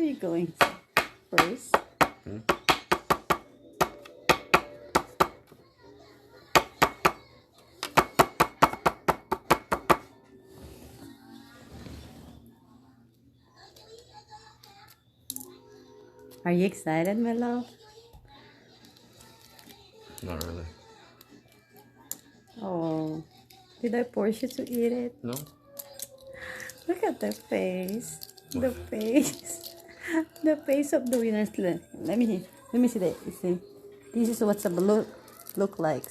you going first? Are you excited, my love? Not really. Oh, did I force you to eat it? No. Look at the face. What? The face. The face of the winners. Let me see that. You see, this is what the balut look like.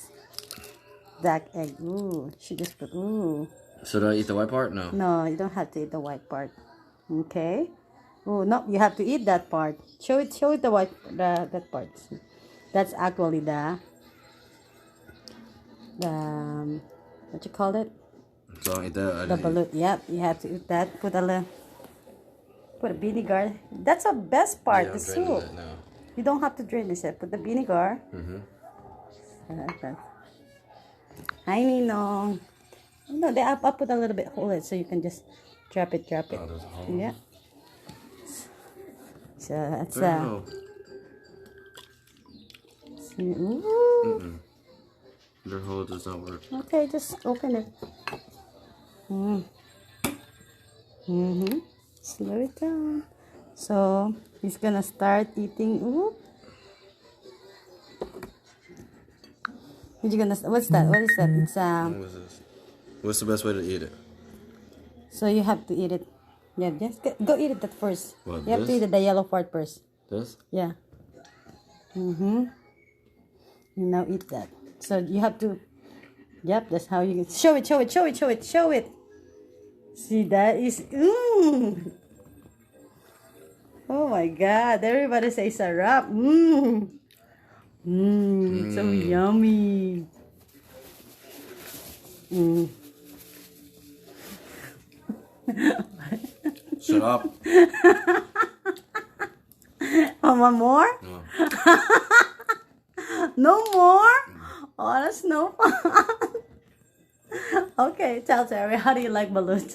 Black egg. Ooh, she just put. Ooh. So do I eat the white part? No. No, you don't have to eat the white part. Okay. Oh no, you have to eat that part. Show it the white that part. That's actually the what you call it? So I eat that. The balut. Yep, you have to eat that. Put a vinegar. That's the best part. Yeah, The I'm draining soup. it now. You don't have to drain this. Put the vinegar. Hi, Ninong. No, I'll put a little bit. Hold it so you can just drop it. Oh, there's a hole. Yeah. So that's No. Ooh. Their hole does not work. Okay, just open it. Slow it down. So he's gonna start eating. Ooh. You're gonna. What's that? What is that? It's What is this? What's the best way to eat it? So you have to eat it. Yeah, just go eat it at first. What, You have to this? eat the yellow part first. This? Yeah. You now eat that. So you have to. Yep, that's how you show it. See, that is. Oh my God! Everybody say sarap. So yummy. Shut up. One more? No. No more? Oh, that's no fun. Okay, tell Terry, how do you like balut?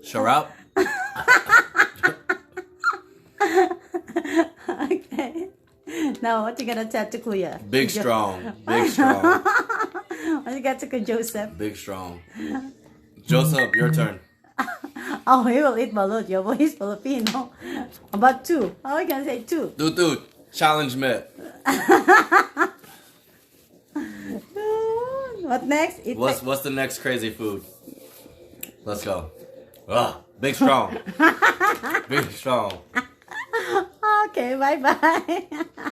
Shut up. Okay. Now, what you gonna tell to Kuya? Big strong. Big strong. What you got to Joseph? Big strong. Joseph, your turn. Oh, he will eat balut. Your boy is Filipino. About two. How are you gonna say two? Dude, challenge met. What next? Eat What's the next crazy food? Let's go. Big strong. Big strong. Okay, bye-bye.